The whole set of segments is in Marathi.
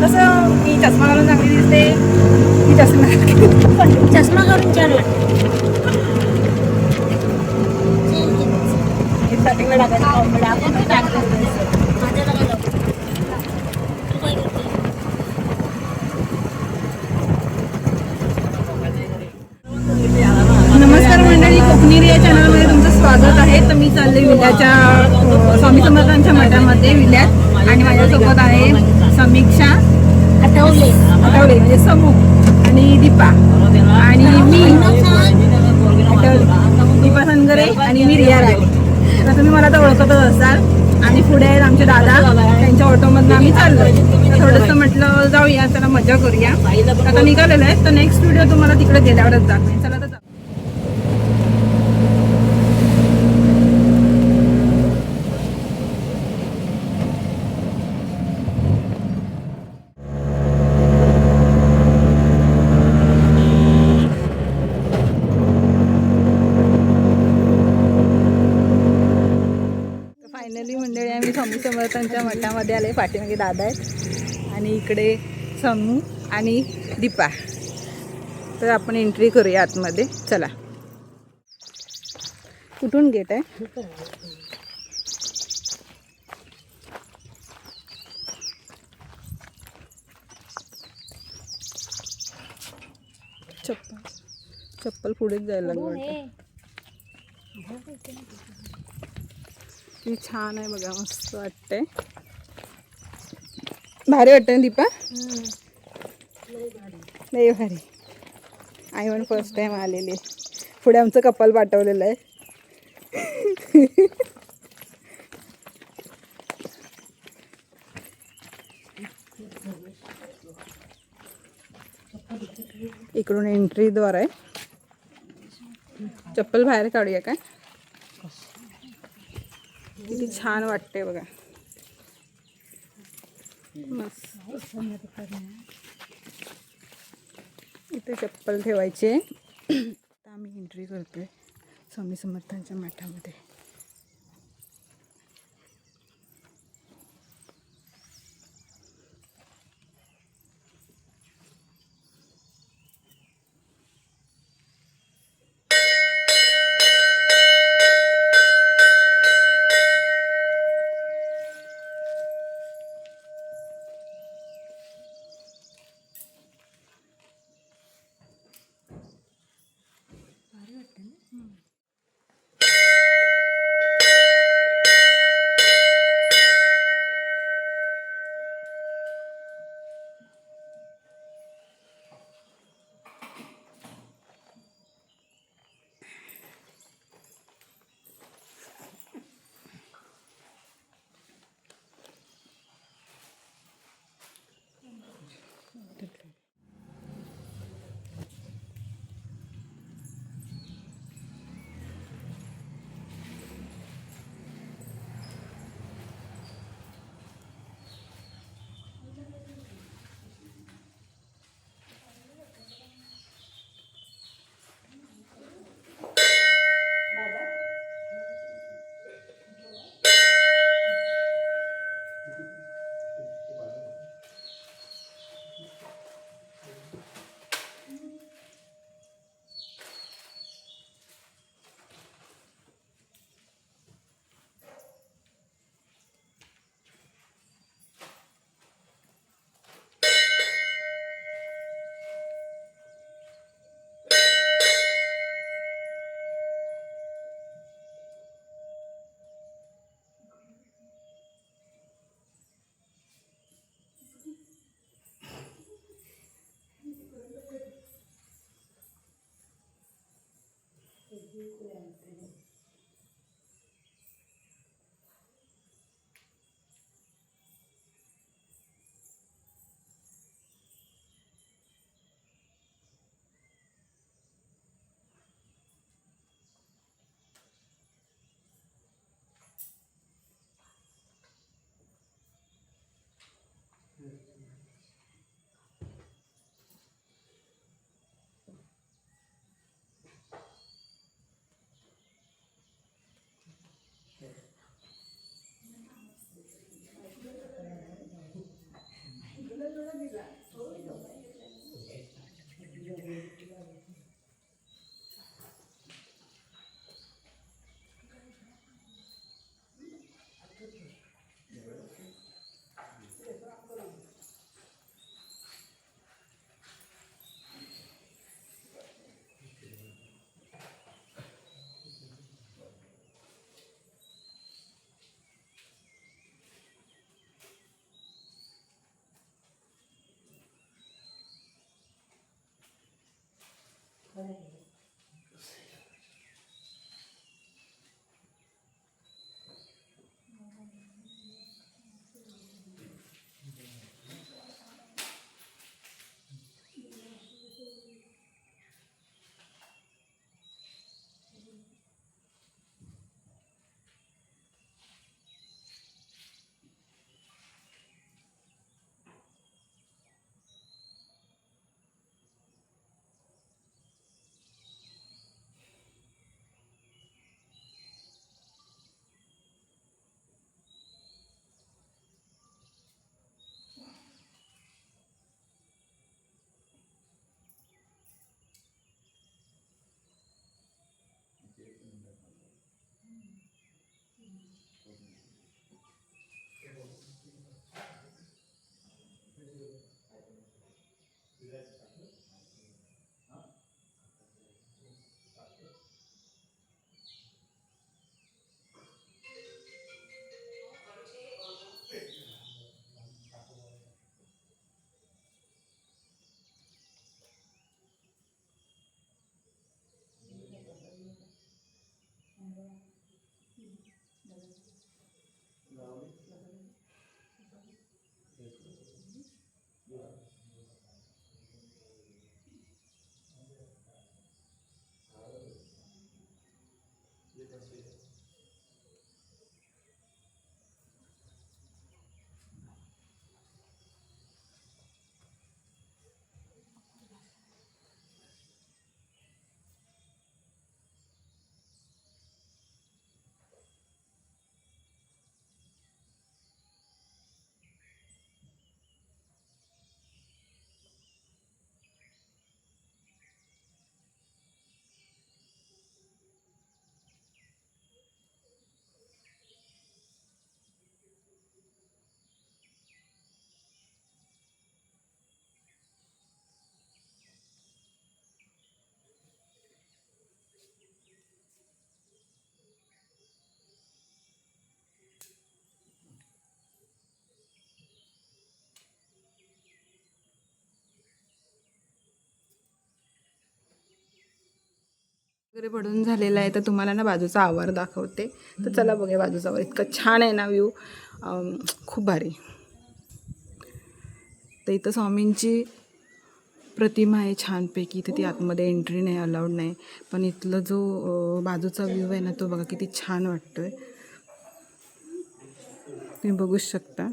कसं मी चष्मा घालून चांगली दिसते की चष्मा घालून छान लागते. स्टार्टिंगला टाकायचं कॉम्बड आपण टाकतो. नमस्कार मंडळी, कोकणीरी या चॅनलमध्ये तुमचं स्वागत आहे. तर मी चालले विल्याच्या स्वामी समर्थांच्या मठामध्ये विल्यात आणि माझ्यासोबत आहे समीक्षा आठवले म्हणजे समू आणि दीपा आणि मी दीपा सनगरे आणि मी रिया राय. तर तुम्ही मला तर ओळखतच असाल. आणि पुढे आहेत आमचे दादा, त्यांच्या ऑटोमधनं आम्ही चाललो. तर थोडंसं म्हटलं जाऊया, चला मजा करूया. आता निघालेलं आहे, तर नेक्स्ट व्हिडिओ तुम्हाला तिकडे गेल्यावरच दाखवेन. चला तर फायनली मंडळी आम्ही स्वामी समर्थांच्या मठामध्ये आले. पाठीमागे दादा आहेत आणि इकडे समू आणि दीपा. तर आपण एंट्री करूया आतमध्ये. चला. कुठून गेट आहे? चप्पल पुढेच जायला लागलं. किती छान आहे बघा, मस्त वाटतंय. भारी वाटतंय दीपा? लय भारी. आई पण फर्स्ट टाइम आलेली आहे. पुढे आमचं कपल पाठवलेलं आहे. इकडून एंट्री द्वार आहे. चप्पल बाहेर काढूया काय? किती छान वाटते बघा, मस्त. इथे चप्पल ठेवायचे. आता आम्ही एंट्री करतोय स्वामी समर्थांच्या मठामध्ये. वगैरे पडून झालेला आहे तर तुम्हाला ना बाजूचा आवार दाखवते. तर चला बघूया बाजूचा आवार. इतकं छान आहे ना व्ह्यू, खूप भारी. तर इथं स्वामींची प्रतिमा आहे छानपैकी. तर ती आतमध्ये एंट्री नाही, अलाउड नाही. पण इथलं जो बाजूचा व्ह्यू आहे ना तो बघा किती छान वाटतोय. तुम्ही बघूच शकता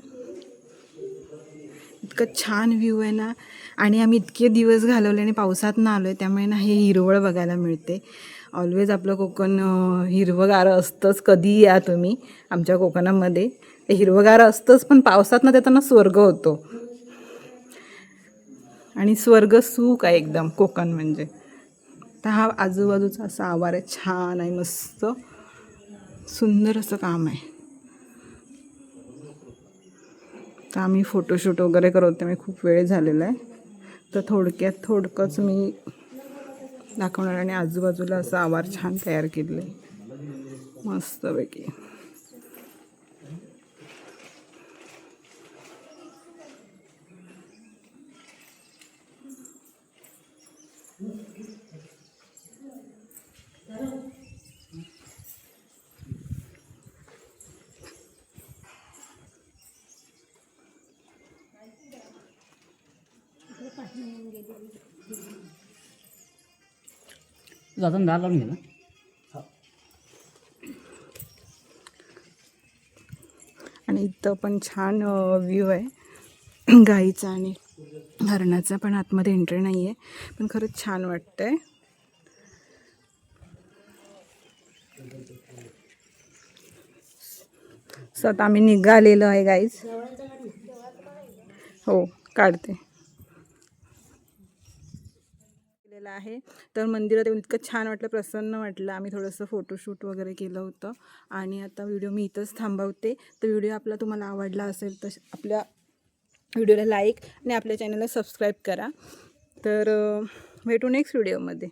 इतकं छान व्ह्यू आहे ना. आणि आम्ही इतके दिवस घालवले आणि पावसात ना आलो आहे त्यामुळे ना हे हिरवळ बघायला मिळते. ऑलवेज आपलं कोकण हिरवंगार असतंच. कधीही या तुम्ही आमच्या कोकणामध्ये ते हिरवंगार असतंच. पण पावसात ना त्याचा स्वर्ग होतो आणि स्वर्ग सुख आहे एकदम कोकण म्हणजे. तर हा आजूबाजूचा असा आवार आहे, छान आहे, मस्त सुंदर असं काम आहे. तर आम्ही फोटोशूट वगैरे करत त्यामुळे खूप वेळ झालेला आहे. तर थोडकंच मी दाखवणार. आणि आजूबाजूला असं आवार छान तयार केलं आहे मस्तपैकी. जाताना दार लावून घे ना. आणि इथं पण छान व्ह्यू आहे गाईचा आणि हरणाचा. पण आतमध्ये एंट्री नाही आहे, पण खरंच छान वाटतंय. सो आता आम्ही निघालेलो आहे गाईज. हो काढते आहे. तर मंदिरात येऊन इतकं छान वाटलं, प्रसन्न वाटलं. आम्ही थोडंसं फोटोशूट वगैरे केलं होतं. आणि आता व्हिडिओ मी इथंच थांबवते. तर व्हिडिओ आपला तुम्हाला आवडला असेल तर आपल्या व्हिडिओला लाईक आणि आपल्या चॅनलला सबस्क्राईब करा. तर भेटू नेक्स्ट व्हिडिओमध्ये.